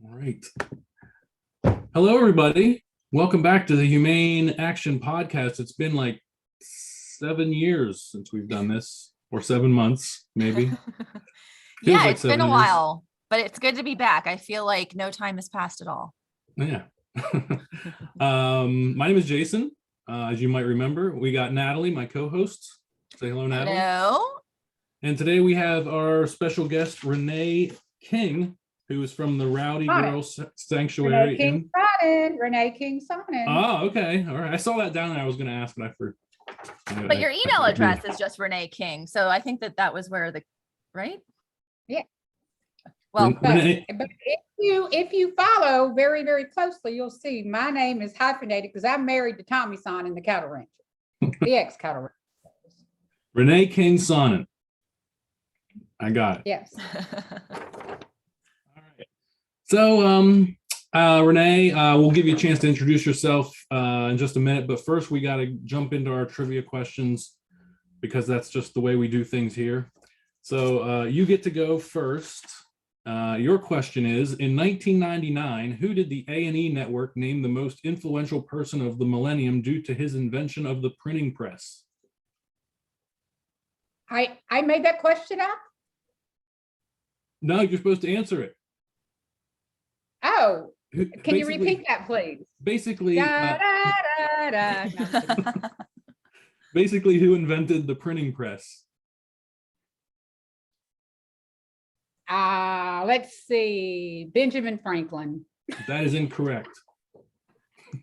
All right. Hello, everybody. Welcome back to the Humane Action Podcast. It's been like 7 years since we've done this, or 7 months, maybe. Feels Yeah, like it's been 7 a years. while, but it's good to be back. I feel like no time has passed at all. Yeah. My name is Jason. As you might remember, we got Natalie, my co-host. Say hello, Natalie. Hello. And today we have our special guest, Renee King, who is from the Rowdy Girl Sanctuary. Renee King Sonnen. Oh, okay. All right. I saw that down there. I was going to ask, but I forgot. But your email address is just Renee King. So I think that was where right? Yeah. Well, but if you follow very, very closely, you'll see my name is hyphenated because I'm married to Tommy Sonnen, the cattle rancher, the ex-cattle rancher. Renee King Sonnen. I got it. Yes. All right. So, Renee, we'll give you a chance to introduce yourself in just a minute, but first we got to jump into our trivia questions because that's just the way we do things here. So you get to go first. Your question is, in 1999, who did the A&E network name the most influential person of the millennium due to his invention of the printing press? I made that question up? No, you're supposed to answer it. Oh, can you repeat that, please? Basically, da, da, da, da. No, basically, who invented the printing press? Let's see. Benjamin Franklin. That is incorrect.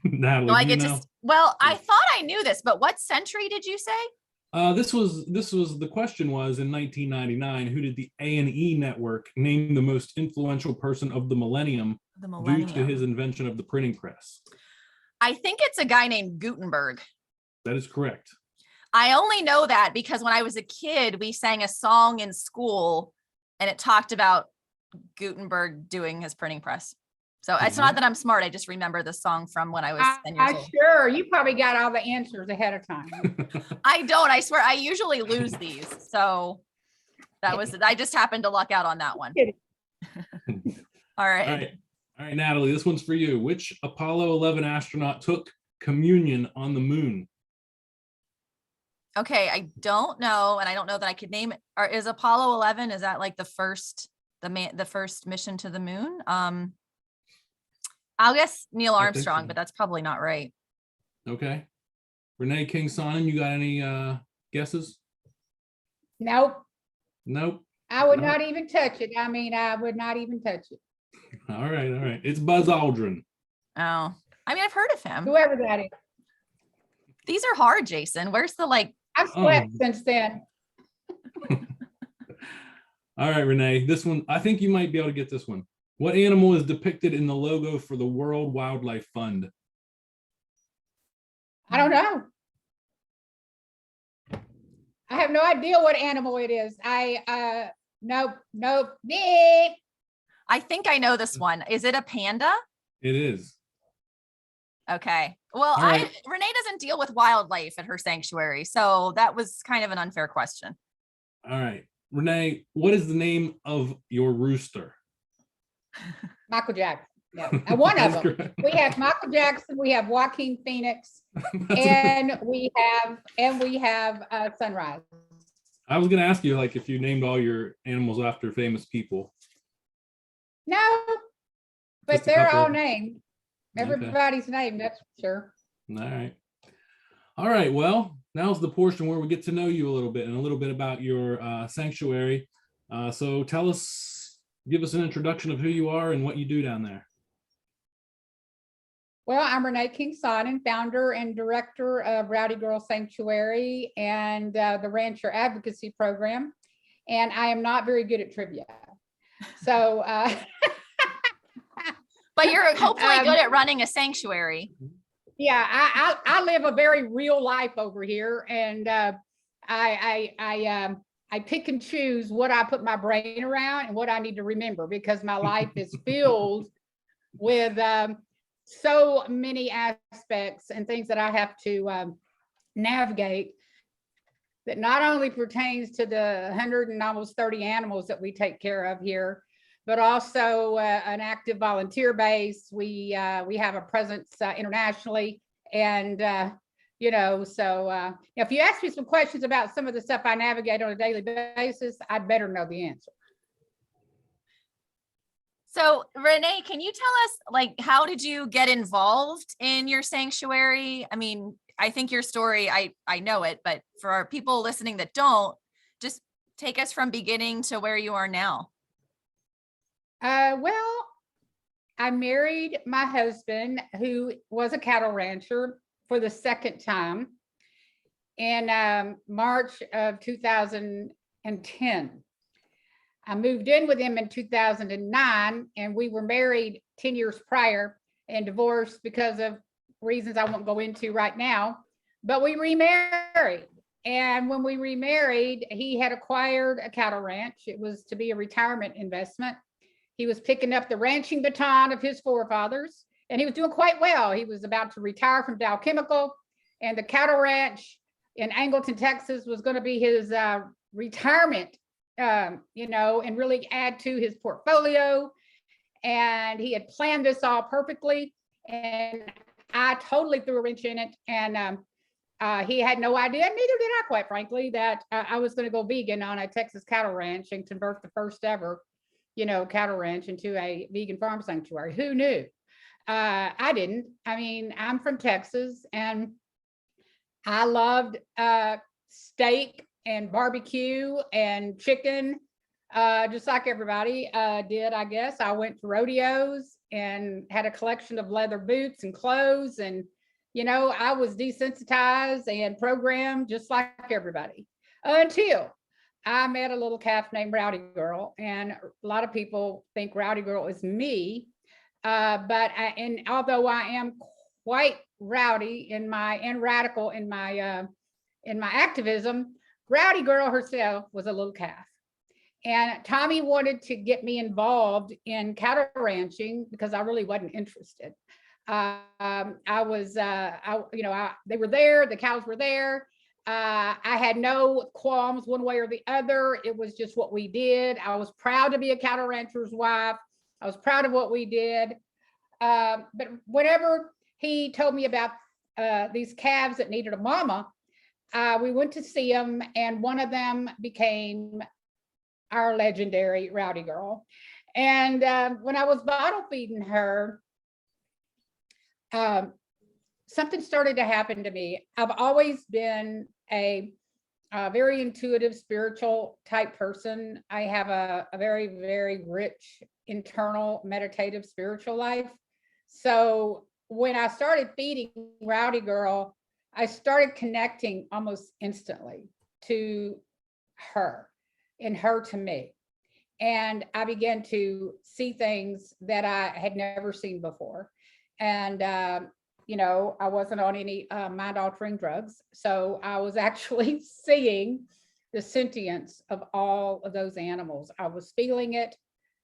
Natalie, so I get to. Well, I thought I knew this, but what century did you say? This was the question was in 1999, who did the A&E network name the most influential person of the millennium due to his invention of the printing press? I think it's a guy named Gutenberg. That is correct. I only know that because when I was a kid, we sang a song in school and it talked about Gutenberg doing his printing press. So it's not that I'm smart. I just remember the song from when I was 10 years old. Sure. You probably got all the answers ahead of time. I don't. I swear. I usually lose these. So that was it. I just happened to luck out on that one. All right. All right, Natalie, this one's for you. Which Apollo 11 astronaut took communion on the moon? Okay. I don't know. And I don't know that I could name it. Or is Apollo 11, is that like the first mission to the moon? I'll guess Neil Armstrong, but that's probably not right. Okay. Renee King Sonnen, you got any guesses? Nope. Nope. I would not even touch it. I would not even touch it. All right. It's Buzz Aldrin. Oh, I've heard of him. Whoever that is. These are hard, Jason. Where's the I've slept since then. All right, Renee, this one, I think you might be able to get this one. What animal is depicted in the logo for the World Wildlife Fund? I don't know. I have no idea what animal it is. Nope. I think I know this one. Is it a panda? It is. Okay. Well, Renee doesn't deal with wildlife at her sanctuary, so that was kind of an unfair question. All right. Renee, what is the name of your rooster? Michael Jackson. Yeah. And one of them. Correct. We have Michael Jackson, we have Joaquin Phoenix, and we have Sunrise. I was gonna ask you if you named all your animals after famous people. No, but they're all named. Everybody's named, that's for sure. All right. Well, now's the portion where we get to know you a little bit and a little bit about your sanctuary. So give us an introduction of who you are and what you do down there. Well, I'm Renee King Sonnen, founder and director of Rowdy Girl Sanctuary and the Rancher Advocacy Program. And I am not very good at trivia. So, but you're hopefully good at running a sanctuary. Yeah, I live a very real life over here, and I pick and choose what I put my brain around and what I need to remember because my life is filled with so many aspects and things that I have to navigate that not only pertains to the 100 and almost 30 animals that we take care of here, but also an active volunteer base. We have a presence internationally, and so if you ask me some questions about some of the stuff I navigate on a daily basis, I'd better know the answer. So Renee, can you tell us, like, how did you get involved in your sanctuary? I mean, I think your story, I know it, but for our people listening that don't, just take us from beginning to where you are now. Well, I married my husband, who was a cattle rancher, for the second time in March of 2010. I moved in with him in 2009, and we were married 10 years prior and divorced because of reasons I won't go into right now, but we remarried. And when we remarried, he had acquired a cattle ranch. It was to be a retirement investment. He was picking up the ranching baton of his forefathers, and he was doing quite well. He was about to retire from Dow Chemical, and the cattle ranch in Angleton, Texas was going to be his retirement, and really add to his portfolio. And he had planned this all perfectly, and I totally threw a wrench in it. And he had no idea, neither did I, quite frankly, that I was going to go vegan on a Texas cattle ranch and convert the first ever, cattle ranch into a vegan farm sanctuary. Who knew? I didn't. I mean, I'm from Texas, and I loved steak and barbecue and chicken, just like everybody did, I guess. I went to rodeos and had a collection of leather boots and clothes, and I was desensitized and programmed just like everybody, until I met a little calf named Rowdy Girl. And a lot of people think Rowdy Girl is me, and although I am quite rowdy and radical in my activism, Rowdy Girl herself was a little calf. And Tommy wanted to get me involved in cattle ranching because I really wasn't interested. They were there, the cows were there. I had no qualms one way or the other. It was just what we did. I was proud to be a cattle rancher's wife. I was proud of what we did. But whenever he told me about these calves that needed a mama, we went to see them, and one of them became our legendary Rowdy Girl. And when I was bottle feeding her, something started to happen to me. I've always been a very intuitive, spiritual type person. I have a very, very rich internal meditative spiritual life. So when I started feeding Rowdy Girl, I started connecting almost instantly to her and her to me. And I began to see things that I had never seen before. And, I wasn't on any mind altering drugs. So I was actually seeing the sentience of all of those animals. I was feeling it.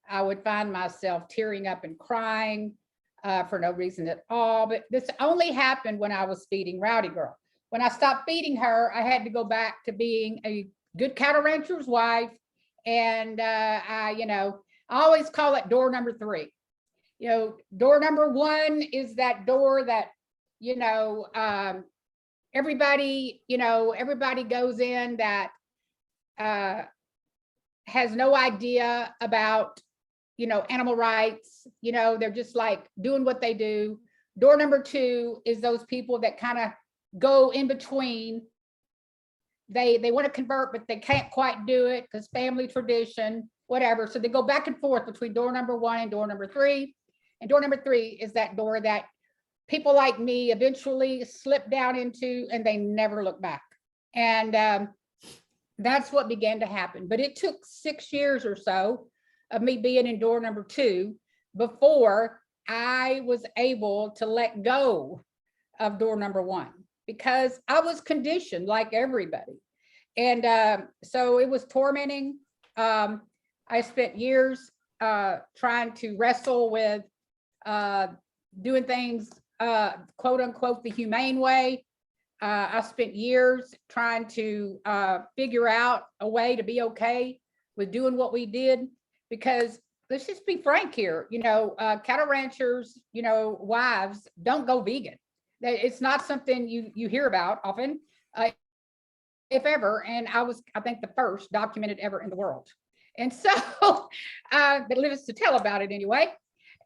I would find myself tearing up and crying for no reason at all. But this only happened when I was feeding Rowdy Girl. When I stopped feeding her, I had to go back to being a good cattle rancher's wife. And I always call it door number 3. Door number 1 is that door that, everybody goes in that has no idea about, animal rights. They're just like doing what they do. Door number 2 is those people that kind of go in between. They want to convert, but they can't quite do it because family tradition, whatever. So they go back and forth between door number 1 and door number 3. And door number 3 is that door that people like me eventually slip down into, and they never look back. And that's what began to happen. But it took 6 years or so of me being in door number 2 before I was able to let go of door number 1, because I was conditioned like everybody. And so it was tormenting. I spent years trying to wrestle with doing things, quote unquote, the humane way. I spent years trying to figure out a way to be okay with doing what we did, because let's just be frank here. Cattle ranchers, wives don't go vegan. It's not something you hear about often, if ever. And I think, the first documented ever in the world. And so, that lives to tell about it anyway.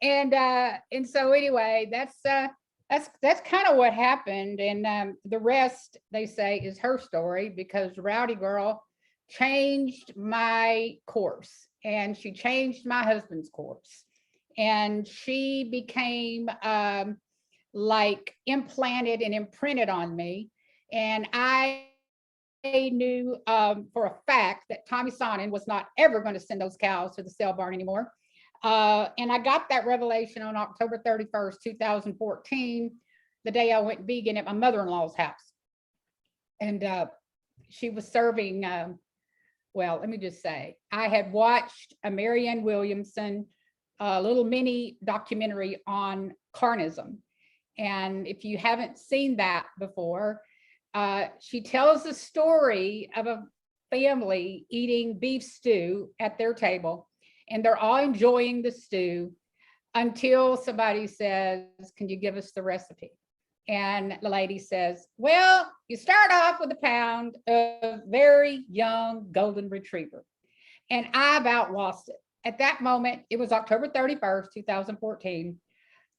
And so anyway, that's kind of what happened. And the rest, they say, is her story, because Rowdy Girl changed my course, and she changed my husband's course, and she became like implanted and imprinted on me. And I knew for a fact that Tommy Sonnen was not ever going to send those cows to the sale barn anymore. And I got that revelation on October 31st, 2014, the day I went vegan at my mother-in-law's house. And she was serving, well, let me just say, I had watched a Marianne Williamson little mini documentary on carnism. And if you haven't seen that before, she tells the story of a family eating beef stew at their table, and they're all enjoying the stew until somebody says, "Can you give us the recipe?" And the lady says, "Well, you start off with a pound of very young golden retriever." And I about lost it. At that moment, it was October 31st, 2014.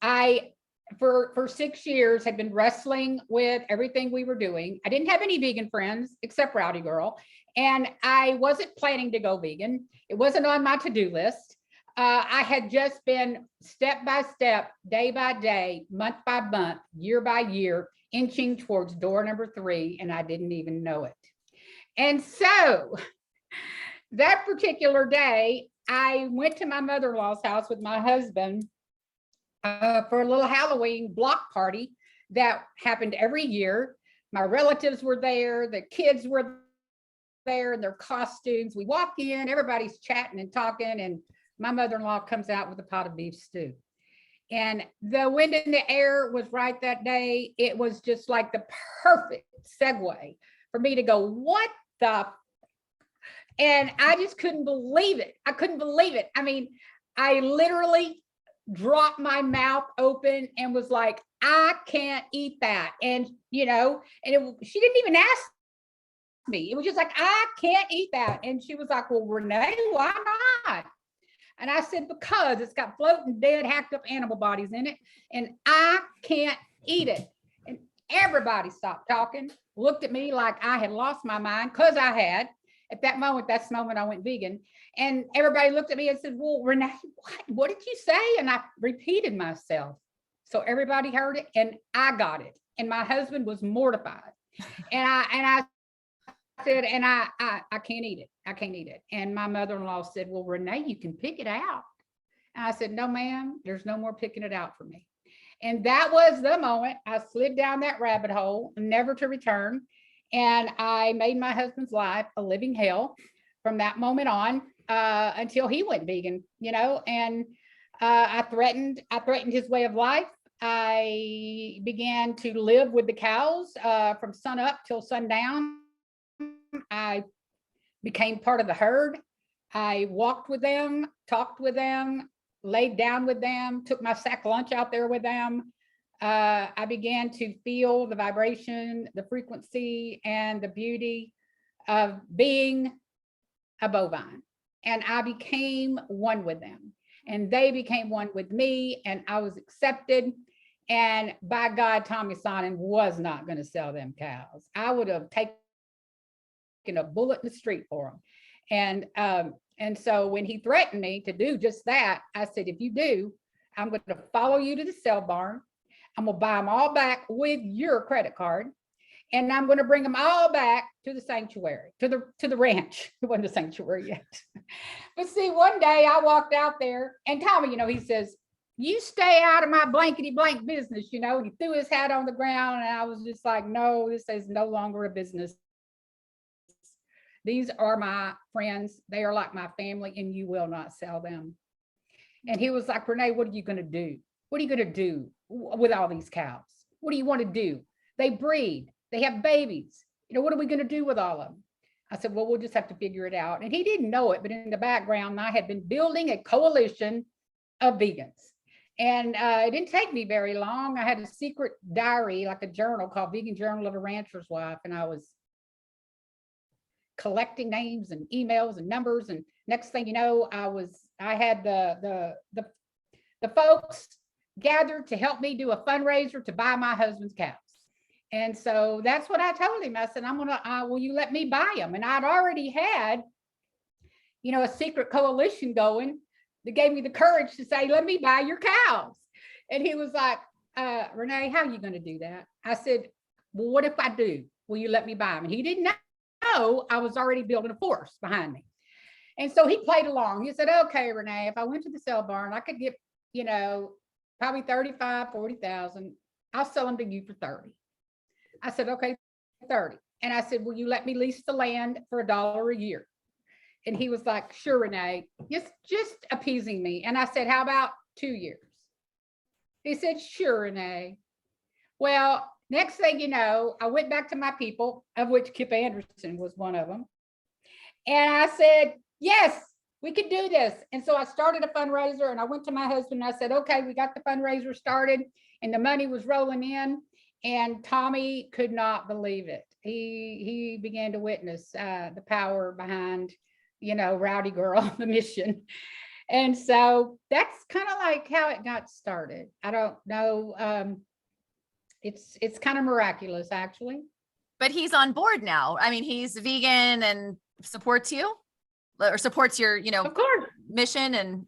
I, for 6 years, had been wrestling with everything we were doing. I didn't have any vegan friends except Rowdy Girl. And I wasn't planning to go vegan. It wasn't on my to-do list. I had just been step by step, day by day, month by month, year by year, inching towards door number 3, and I didn't even know it. And so that particular day, I went to my mother-in-law's house with my husband for a little Halloween block party that happened every year. My relatives were there, the kids were there in their costumes. We walk in, everybody's chatting and talking, and my mother-in-law comes out with a pot of beef stew. And the wind in the air was right that day. It was just like the perfect segue for me to go, what the? And I just couldn't believe it. I couldn't believe it. I mean, I literally dropped my mouth open and was like, I can't eat that. And, she didn't even ask me. It was just like, I can't eat that. And she was like, well, Renee, why not? And I said, because it's got floating dead, hacked up animal bodies in it, and I can't eat it. And everybody stopped talking, looked at me like I had lost my mind, because I had. At that moment, that's the moment I went vegan. And everybody looked at me and said, well, Renee, what did you say? And I repeated myself. So everybody heard it, and I got it. And my husband was mortified. And I said, and I can't eat it. I can't eat it. And my mother-in-law said, well, Renee, you can pick it out. And I said, no, ma'am, there's no more picking it out for me. And that was the moment I slid down that rabbit hole, never to return. And I made my husband's life a living hell from that moment on, until he went vegan, and I threatened his way of life. I began to live with the cows from sun up till sundown. I became part of the herd. I walked with them, talked with them, laid down with them, took my sack lunch out there with them. I began to feel the vibration, the frequency, and the beauty of being a bovine. And I became one with them, and they became one with me, and I was accepted. And by God, Tommy Sonnen was not going to sell them cows. I would have taken a bullet in the street for them. And so when he threatened me to do just that, I said, if you do, I'm going to follow you to the sale barn. I'm going to buy them all back with your credit card. And I'm going to bring them all back to the sanctuary, to the ranch. It wasn't a sanctuary yet. But see, one day I walked out there, and Tommy, he says, you stay out of my blankety blank business, and he threw his hat on the ground. And I was just like, no, this is no longer a business. These are my friends. They are like my family, and you will not sell them. And he was like, Renee, what are you going to do? What are you going to do with all these cows? What do you want to do? They breed. They have babies. What are we going to do with all of them? I said, well, we'll just have to figure it out. And he didn't know it, but in the background, I had been building a coalition of vegans. And it didn't take me very long. I had a secret diary, like a journal called Vegan Journal of a Rancher's Wife. And I was collecting names and emails and numbers. And next thing you know, I had the folks gathered to help me do a fundraiser to buy my husband's cows. And so that's what I told him. I said, will you let me buy them? And I'd already had, a secret coalition going that gave me the courage to say, let me buy your cows. And he was like, Renee, how are you going to do that? I said, well, what if I do? Will you let me buy them? And he didn't know I was already building a force behind me. And so he played along. He said, okay, Renee, if I went to the sale barn, I could get, probably 35, 40,000. I'll sell them to you for 30. I said, okay, 30. And I said, will you let me lease the land for $1 a year? And he was like, sure, Renee, just appeasing me. And I said, how about 2 years? He said, sure, Renee. Well, next thing you know, I went back to my people, of which Kip Anderson was one of them. And I said, yes, we could do this. And so I started a fundraiser, and I went to my husband and I said, okay, we got the fundraiser started and the money was rolling in. And Tommy could not believe it. He began to witness the power behind, Rowdy Girl, the mission. And so that's kind of like how it got started. I don't know. It's kind of miraculous, actually. But he's on board now. I mean, he's vegan and supports you, or supports your, Of course. mission. And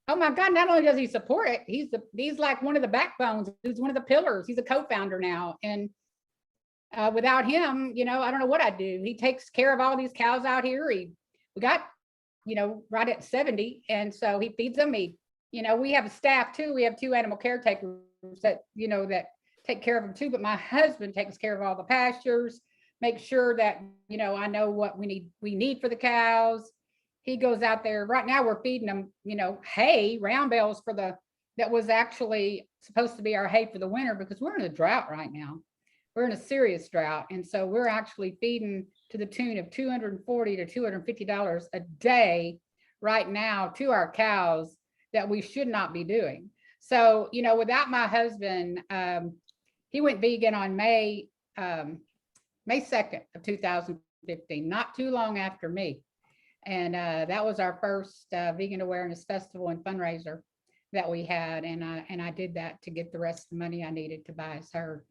oh my God, not only does he support it, he's like one of the backbones. He's one of the pillars. He's a co-founder now. And without him, I don't know what I'd do. He takes care of all these cows out here. We got, right at 70. And so he feeds them. We have a staff too. We have 2 animal caretakers that, that take care of them too. But my husband takes care of all the pastures, makes sure that, I know what we need for the cows. He goes out there. Right now we're feeding them, hay, round bales that was actually supposed to be our hay for the winter, because we're in a drought right now. We're in a serious drought. And so we're actually feeding to the tune of $240 to $250 a day right now to our cows that we should not be doing. So, without my husband, he went vegan on May 2nd of 2015, not too long after me. And that was our first Vegan Awareness Festival and fundraiser that we had. And I did that to get the rest of the money I needed to buy his herd.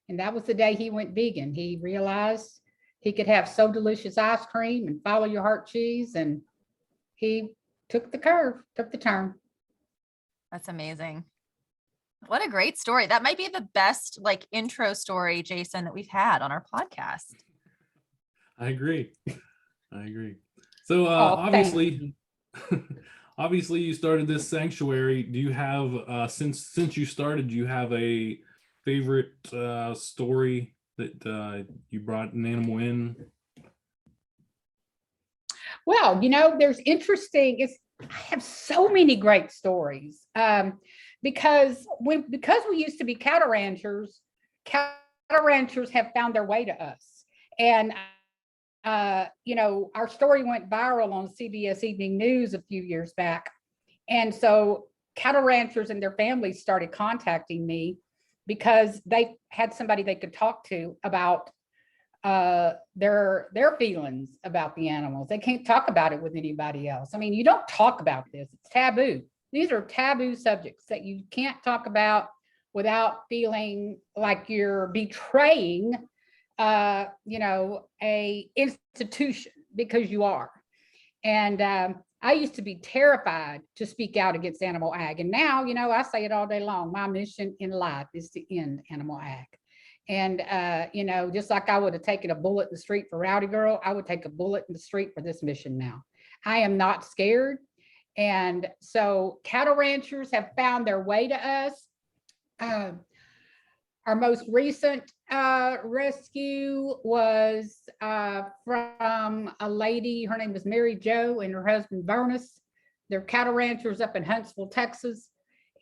And that was the day he went vegan. He realized he could have So Delicious ice cream and Follow Your Heart cheese. And he took the turn. that's amazing. What a great story. That might be the best intro story, Jason, that we've had on our podcast. I agree. So Obviously you started this sanctuary. Do you have since you started, do you have a favorite story that you brought an animal in? Well, there's interesting. I have so many great stories because we used to be cattle ranchers. Cattle ranchers have found their way to us, and our story went viral on CBS Evening News a few years back. And so cattle ranchers and their families started contacting me because they had somebody they could talk to about their feelings about the animals. They can't talk about it with anybody else. I mean, you don't talk about this. It's taboo. These are taboo subjects that you can't talk about without feeling like you're betraying a institution, because you are. And I used to be terrified to speak out against animal ag. And now, I say it all day long. My mission in life is to end animal ag. And, just like I would have taken a bullet in the street for Rowdy Girl, I would take a bullet in the street for this mission now. I am not scared. And so cattle ranchers have found their way to us. Our most recent rescue was from a lady. Her name was Mary Jo and her husband Vernus. They're cattle ranchers up in Huntsville, Texas,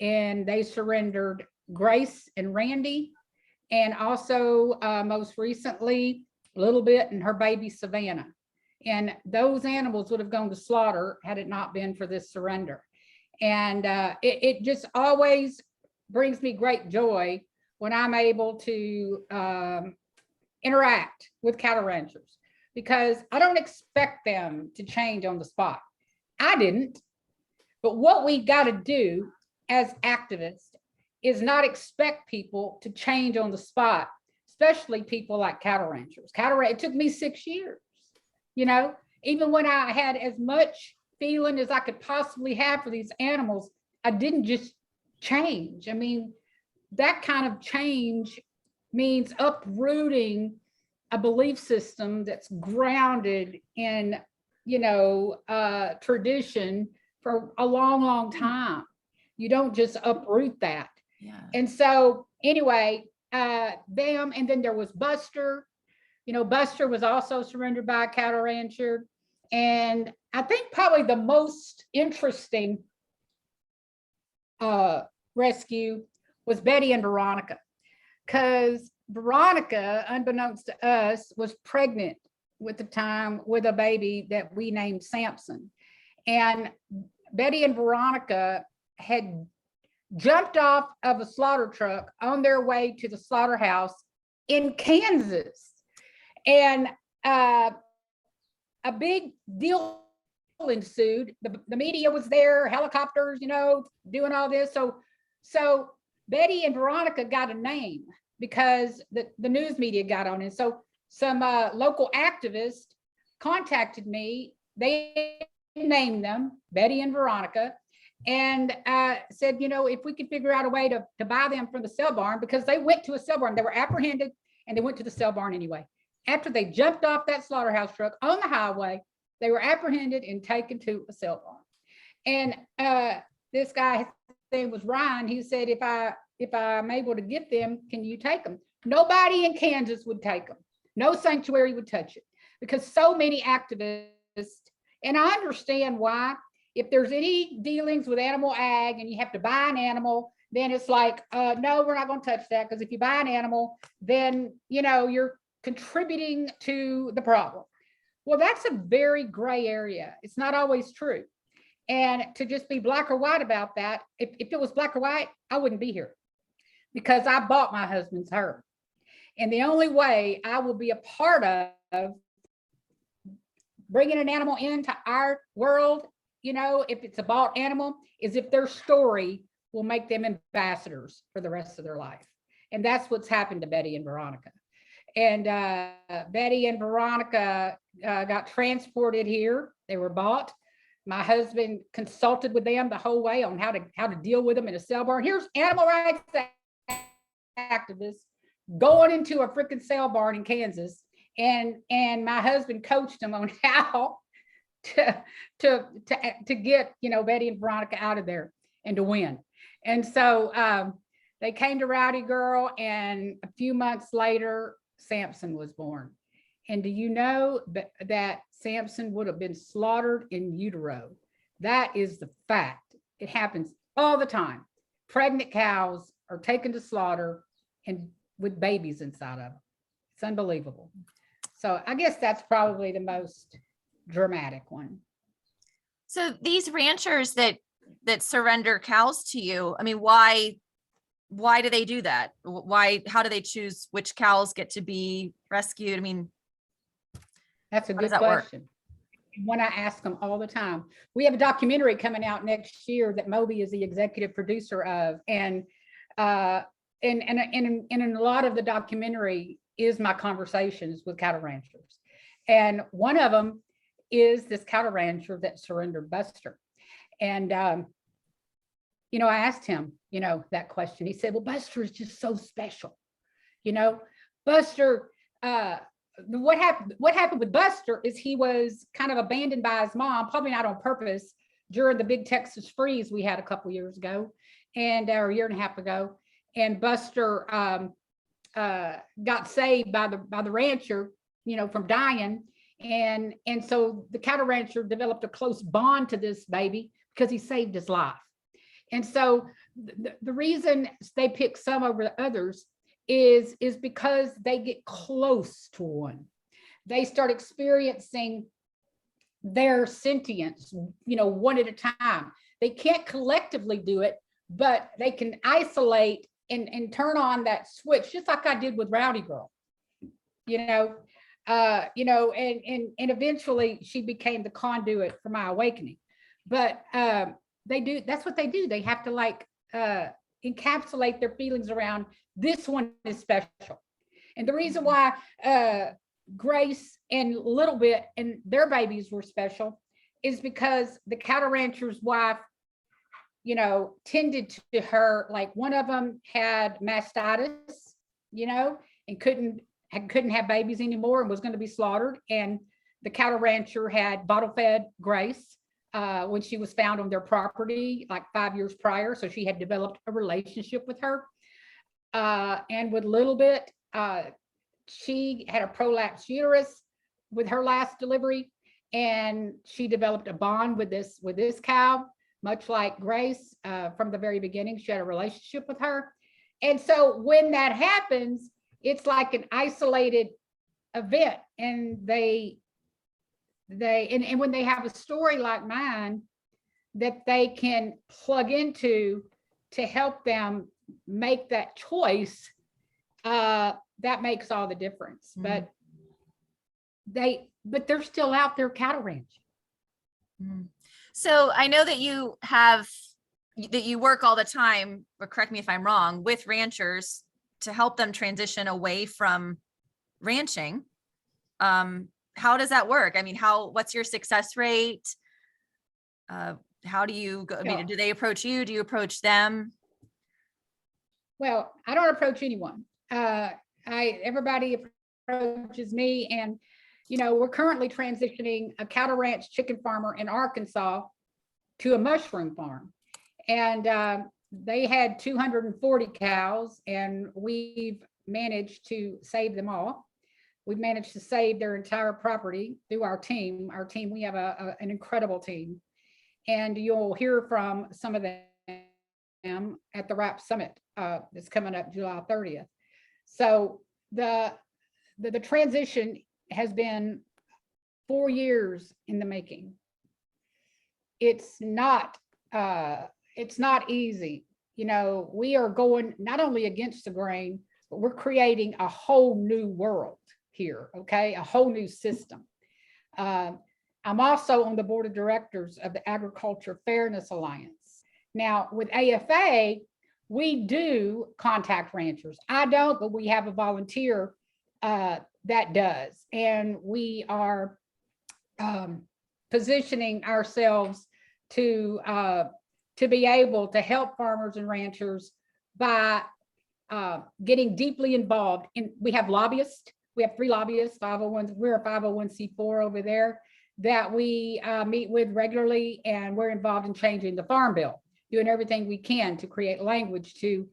and they surrendered Grace and Randy, and also most recently, a little bit, and her baby Savannah. And those animals would have gone to slaughter had it not been for this surrender. And it just always brings me great joy when I'm able to interact with cattle ranchers, because I don't expect them to change on the spot. I didn't. But what we got to do as activists is not expect people to change on the spot, especially people like cattle ranchers. It took me 6 years, you know, even when I had as much feeling as I could possibly have for these animals, I didn't just change. I mean, that kind of change means uprooting a belief system that's grounded in, you know, tradition for a long, long time. You don't just uproot that. Yeah. And so anyway, them, and then there was Buster. You know, Buster was also surrendered by a cattle rancher. And I think probably the most interesting rescue was Betty and Veronica, because Veronica, unbeknownst to us, was pregnant with a baby that we named Samson. And Betty and Veronica had jumped off of a slaughter truck on their way to the slaughterhouse in Kansas. And a big deal ensued. The media was there, helicopters, you know, doing all this. So Betty and Veronica got a name because the news media got on. And so some local activists contacted me. They named them Betty and Veronica, and said, you know, if we could figure out a way to buy them from the sale barn, because they went to a sale barn. They were apprehended and they went to the sale barn anyway. After they jumped off that slaughterhouse truck on the highway, they were apprehended and taken to a sale barn. And this guy, his name was Ryan, he said, if I'm able to get them, can you take them? Nobody in Kansas would take them. No sanctuary would touch it, because so many activists, and I understand why. If there's any dealings with animal ag and you have to buy an animal, then it's like, no, we're not going to touch that, because if you buy an animal, then, you know, you're contributing to the problem. Well, that's a very gray area. It's not always true. And to just be black or white about that, if it was black or white, I wouldn't be here, because I bought my husband's herd. And the only way I will be a part of bringing an animal into our world, you know, if it's a bought animal, is if their story will make them ambassadors for the rest of their life. And that's what's happened to Betty and Veronica. And Betty and Veronica got transported here. They were bought. My husband consulted with them the whole way on how to deal with them in a sale barn. Here's animal rights activists going into a freaking sale barn in Kansas. And my husband coached them on how to get, you know, Betty and Veronica out of there and to win. And so they came to Rowdy Girl, and a few months later, Samson was born. And do you know that Samson would have been slaughtered in utero? That is the fact. It happens all the time. Pregnant cows are taken to slaughter and with babies inside of them. It's unbelievable. So I guess that's probably the most dramatic one. So these ranchers that surrender cows to you, I mean, why do they do that? How do they choose which cows get to be rescued? I mean, that's a good question. One I ask them all the time. We have a documentary coming out next year that Moby is the executive producer of, and in a lot of the documentary is my conversations with cattle ranchers. And one of them is this cattle rancher that surrendered Buster. And, you know, I asked him, you know, that question. He said, well, Buster is just so special. You know, Buster, what happened with Buster is he was kind of abandoned by his mom, probably not on purpose, during the big Texas freeze we had a couple years ago, or a year and a half ago. And Buster got saved by the rancher, you know, from dying. And so the cattle rancher developed a close bond to this baby because he saved his life. And so the reason they pick some over the others is because they get close to one. They start experiencing their sentience, one at a time. They can't collectively do it, but they can isolate and turn on that switch, just like I did with Rowdy Girl, and eventually she became the conduit for my awakening. But that's what they do. They have to encapsulate their feelings around this one is special. And the reason why Grace and Little Bit and their babies were special is because the cattle rancher's wife, tended to her. Like one of them had mastitis, and couldn't have babies anymore and was going to be slaughtered. And the cattle rancher had bottle fed Grace when she was found on their property like 5 years prior. So she had developed a relationship with her. And with Little Bit, she had a prolapsed uterus with her last delivery, and she developed a bond with this cow, much like Grace. From the very beginning, she had a relationship with her. And so when that happens, it's like an isolated event, and and when they have a story like mine that they can plug into to help them make that choice, that makes all the difference. Mm. But they're still out there cattle ranching. Mm. So I know that you work all the time, or correct me if I'm wrong, with ranchers to help them transition away from ranching. How does that work? I mean, what's your success rate? How do you go? I mean, do they approach you? Do you approach them? Well, I don't approach anyone. Everybody approaches me, and we're currently transitioning a cattle ranch chicken farmer in Arkansas to a mushroom farm, and they had 240 cows, and we've managed to save them all. We've managed to save their entire property through our team. We have an incredible team, and you'll hear from some of them at the RAP Summit that's coming up July 30th. So the transition has been 4 years in the making. It's not easy. We are going not only against the grain, but we're creating a whole new world here, okay? A whole new system. I'm also on the board of directors of the Agriculture Fairness Alliance. Now, with AFA, we do contact ranchers. I don't, but we have a volunteer that does. And we are positioning ourselves to be able to help farmers and ranchers by getting deeply involved. We have lobbyists. We have 3 lobbyists, 501s. We're a 501c4 over there that we meet with regularly, and we're involved in changing the farm bill, doing everything we can to create language to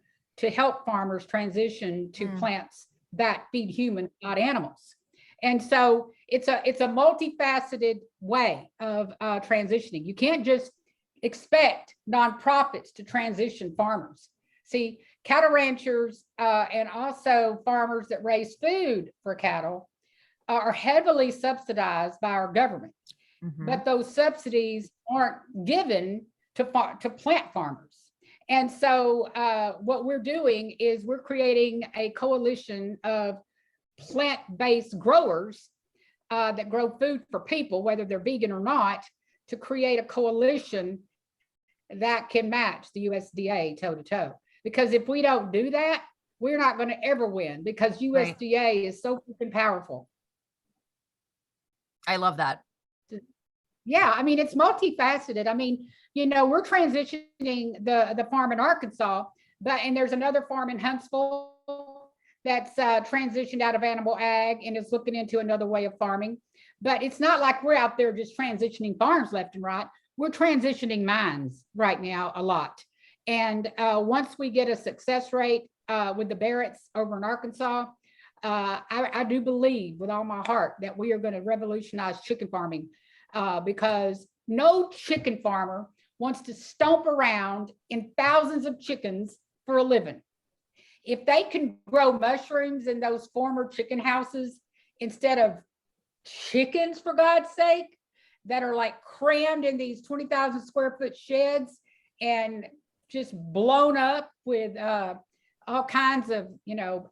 help farmers transition to plants that feed humans, not animals. And so it's a multifaceted way of transitioning. You can't just expect nonprofits to transition farmers. See, cattle ranchers and also farmers that raise food for cattle are heavily subsidized by our government. Mm-hmm. But those subsidies aren't given to plant farmers. And so what we're doing is we're creating a coalition of plant-based growers that grow food for people, whether they're vegan or not, to create a coalition that can match the USDA toe to toe. Because if we don't do that, we're not going to ever win, because USDA is so freaking powerful. I love that. Yeah, I mean, it's multifaceted. I mean, we're transitioning the farm in Arkansas, and there's another farm in Huntsville that's transitioned out of animal ag and is looking into another way of farming. But it's not like we're out there just transitioning farms left and right. We're transitioning minds right now a lot. And once we get a success rate with the Barretts over in Arkansas, I do believe with all my heart that we are going to revolutionize chicken farming, because no chicken farmer wants to stomp around in thousands of chickens for a living. If they can grow mushrooms in those former chicken houses instead of chickens, for God's sake, that are like crammed in these 20,000 square foot sheds and just blown up with all kinds of,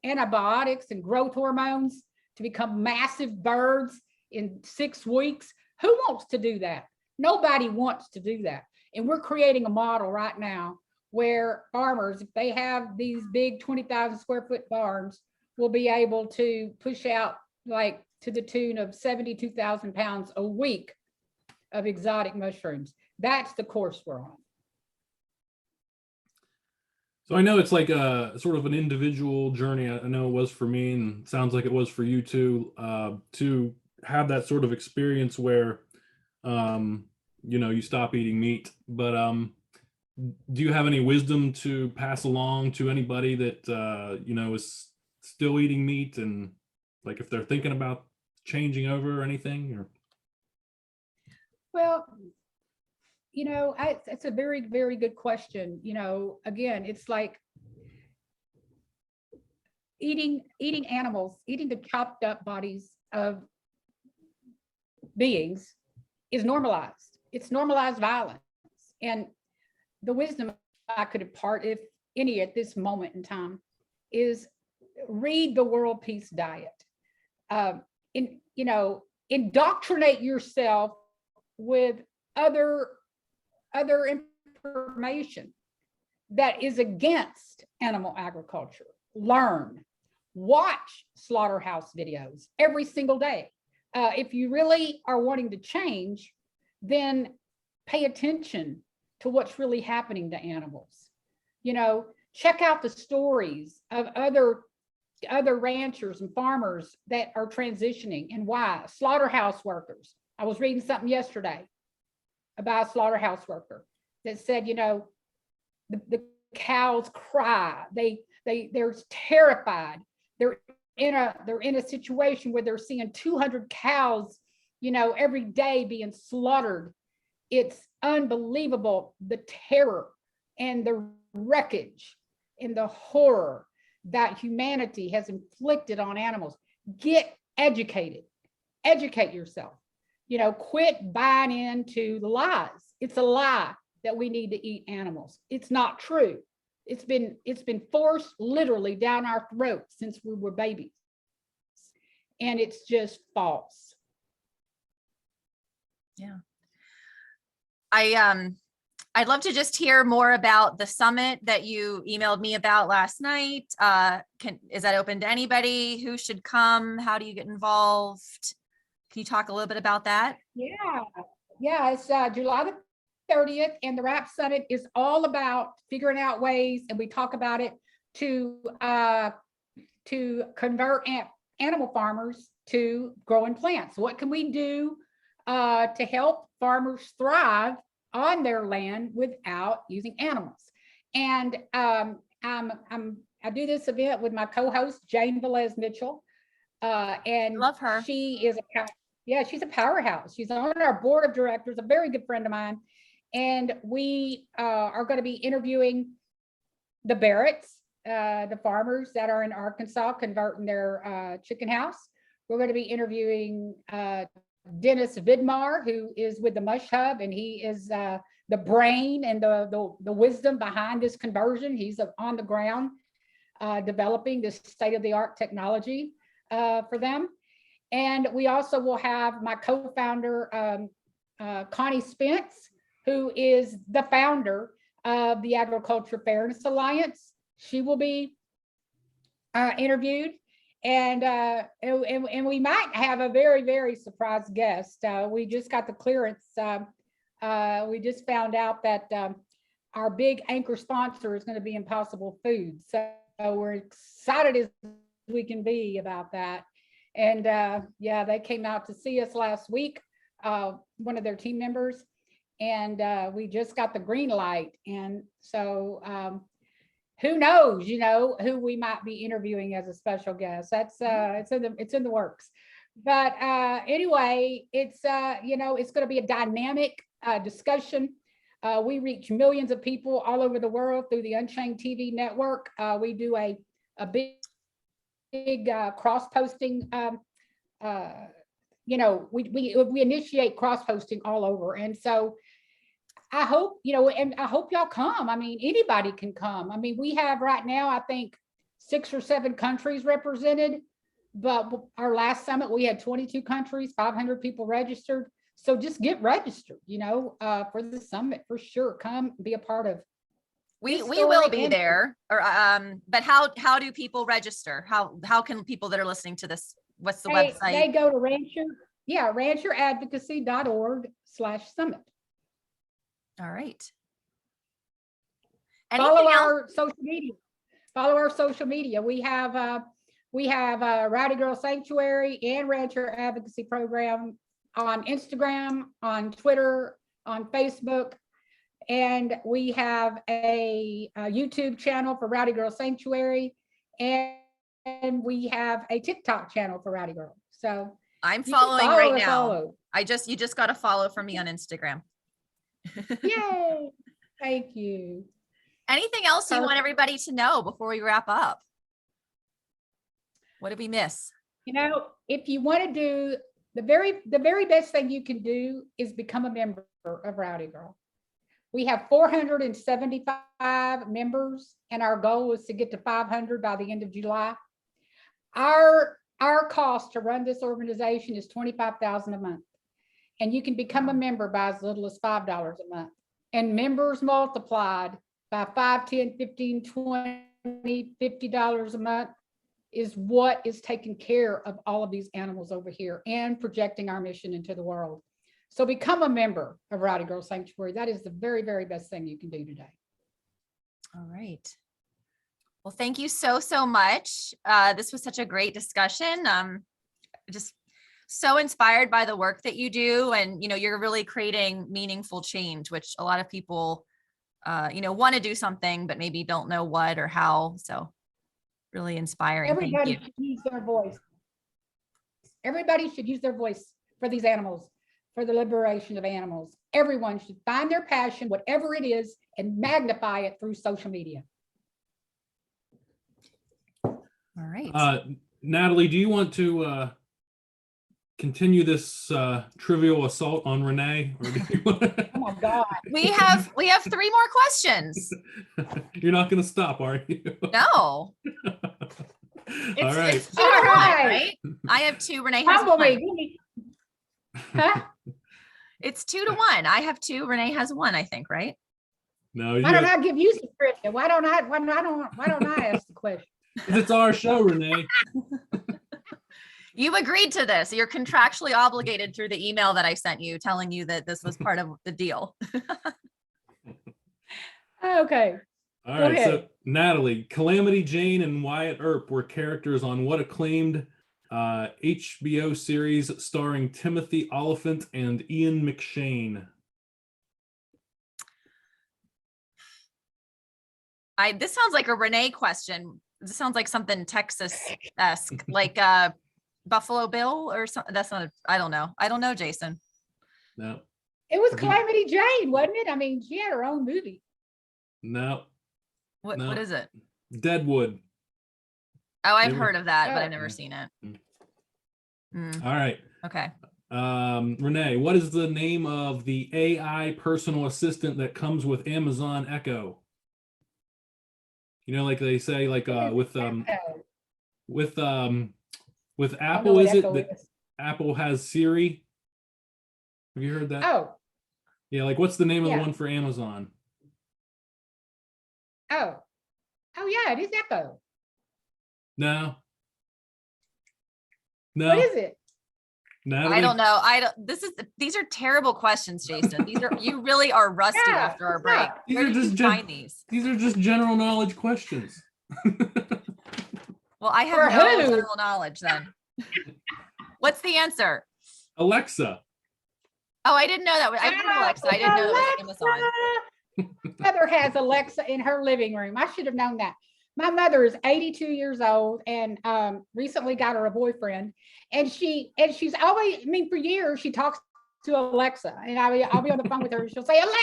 antibiotics and growth hormones to become massive birds in 6 weeks. Who wants to do that? Nobody wants to do that. And we're creating a model right now where farmers, if they have these big 20,000 square foot barns, will be able to push out like to the tune of 72,000 pounds a week of exotic mushrooms. That's the course we're on. So I know it's like a sort of an individual journey. I know it was for me, and sounds like it was for you too, to have that sort of experience where, you stop eating meat. But do you have any wisdom to pass along to anybody that, is still eating meat, and like if they're thinking about changing over or anything? Or Well, it's a very, very good question. Again, it's like eating animals, eating the chopped up bodies of beings is normalized. It's normalized violence. And the wisdom I could impart, if any, at this moment in time, is read the World Peace Diet. Indoctrinate yourself with other information that is against animal agriculture. Learn, watch slaughterhouse videos every single day. If you really are wanting to change, then pay attention to what's really happening to animals. Check out the stories of other ranchers and farmers that are transitioning and why. Slaughterhouse workers. I was reading something yesterday about a slaughterhouse worker that said, the cows cry. They're terrified. They're in a situation where they're seeing 200 cows, every day being slaughtered. It's unbelievable, the terror and the wreckage and the horror that humanity has inflicted on animals. Get educated, educate yourself. Quit buying into the lies. It's a lie that we need to eat animals. It's not true. It's been forced literally down our throats since we were babies. And it's just false. Yeah. I'd love to just hear more about the summit that you emailed me about last night. Is that open to anybody? Who should come? How do you get involved? Can you talk a little bit about that? Yeah, it's July the 30th, and the RAP Summit is all about figuring out ways, and we talk about it, to convert animal farmers to growing plants. What can we do to help farmers thrive on their land without using animals? And I do this event with my co-host Jane Velez Mitchell, and love her. She is she's a powerhouse. She's on our board of directors, a very good friend of mine. And we are going to be interviewing the Barretts, the farmers that are in Arkansas converting their chicken house. We're going to be interviewing Dennis Vidmar, who is with the Mush Hub, and he is the brain and the wisdom behind this conversion. He's on the ground developing this state-of-the-art technology for them. And we also will have my co-founder, Connie Spence, who is the founder of the Agriculture Fairness Alliance. She will be interviewed. And we might have a very, very surprise guest. We just got the clearance. We just found out that our big anchor sponsor is going to be Impossible Foods. So we're excited as we can be about that. And they came out to see us last week, one of their team members, and we just got the green light. And so who knows, who we might be interviewing as a special guest. That's it's in the works. But anyway, it's it's going to be a dynamic discussion. We reach millions of people all over the world through the Unchained TV network. We do a big cross-posting we initiate cross posting all over. And so I hope, and I hope y'all come. I mean, anybody can come. I mean, we have right now, I think 6 or 7 countries represented, but our last summit, we had 22 countries, 500 people registered. So just get registered, for the summit for sure. Come be a part of. We will be there. Or but how do people register? How can people that are listening to this? What's the website? They go to rancheradvocacy.org/summit. All right. Follow our social media. Follow our social media. We have Rowdy Girl Sanctuary and Rancher Advocacy Program on Instagram, on Twitter, on Facebook, and we have a YouTube channel for Rowdy Girl Sanctuary, and we have a TikTok channel for Rowdy Girl. So I'm following right now. Follow. You just got to follow from me on Instagram. Yay! Thank you. Anything else you want everybody to know before we wrap up? What did we miss? If you want to do the very best thing you can do is become a member of Rowdy Girl. We have 475 members, and our goal is to get to 500 by the end of July. Our cost to run this organization is $25,000 a month, and you can become a member by as little as $5 a month. And members multiplied by $5, $10, $15, $20, $50 a month is what is taking care of all of these animals over here and projecting our mission into the world. So become a member of Rowdy Girl Sanctuary. That is the very, very best thing you can do today. All right. Well, thank you so much. This was such a great discussion. Just so inspired by the work that you do, and you're really creating meaningful change, which a lot of people want to do something, but maybe don't know what or how. So really inspiring. Everybody should use their voice. Everybody should use their voice for these animals, for the liberation of animals. Everyone should find their passion, whatever it is, and magnify it through social media. All right. Natalie, do you want to continue this trivial assault on Renee? Or do you Oh my God. We have 3 more questions. You're not going to stop, are you? No. All right. It's 2 to 1, right? I have 2. Renee has 1. Huh? It's 2 to 1. I have 2. Renee has 1, I think, right? No. Why don't I give you some credit? Why don't I ask the question? It's our show, Renee. You agreed to this. You're contractually obligated through the email that I sent you telling you that this was part of the deal. Okay. All right. So Natalie, Calamity Jane and Wyatt Earp were characters on what acclaimed HBO series starring Timothy Oliphant and Ian McShane? This sounds like a Renee question. This sounds like something Texas-esque, like Buffalo Bill or something. That's not, I don't know. I don't know, Jason. No. It was Calamity Jane, wasn't it? I mean, she had her own movie. No. What is it? Deadwood. Oh, I've heard of that, but I've never seen it. All right. Okay. Renee, what is the name of the AI personal assistant that comes with Amazon Echo? Like they say, like with Apple, is it that Apple has Siri? Have you heard that? Oh. Yeah, like what's the name of the one for Amazon? Oh yeah, it is Echo. No. What is it? Natalie? I don't know. These are terrible questions, Jason. You really are rusty after our break. Where did you find these? These are just general knowledge questions. Well, I have no general knowledge then. What's the answer? Alexa. Oh, I didn't know that. I didn't know Alexa. I didn't know that was Amazon. Mother has Alexa in her living room. I should have known that. My mother is 82 years old and recently got her a boyfriend. And she's always, for years, she talks to Alexa. And I'll be on the phone with her and she'll say, Alexa,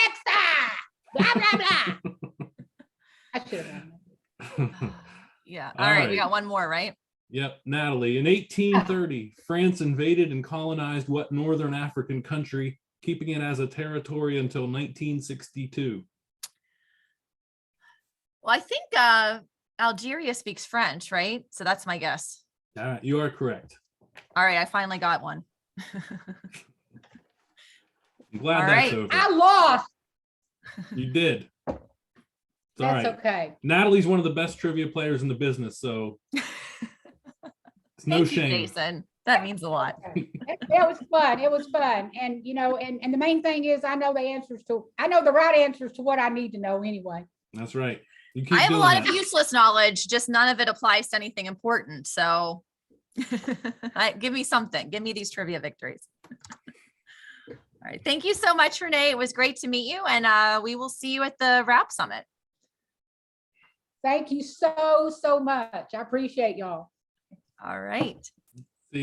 blah, blah, blah. I should have known that. Yeah. All right. We got one more, right? Yep, Natalie. In 1830, France invaded and colonized what northern African country, keeping it as a territory until 1962? Well, I think Algeria speaks French, right? So that's my guess. You are correct. All right, I finally got one. I'm glad All that's right. over. I lost. You did. It's all That's right. okay. Natalie's one of the best trivia players in the business, so it's no Thank you, shame. Jason. That means a lot. It was fun. It was fun. And and the main thing is I know the right answers to what I need to know anyway. That's right. You keep I have a doing lot that. of useless knowledge, just none of it applies to anything important. So give me something. Give me these trivia victories. All right. Thank you so much, Renee. It was great to meet you. And we will see you at the RAP Summit. Thank you so much. I appreciate y'all. All right.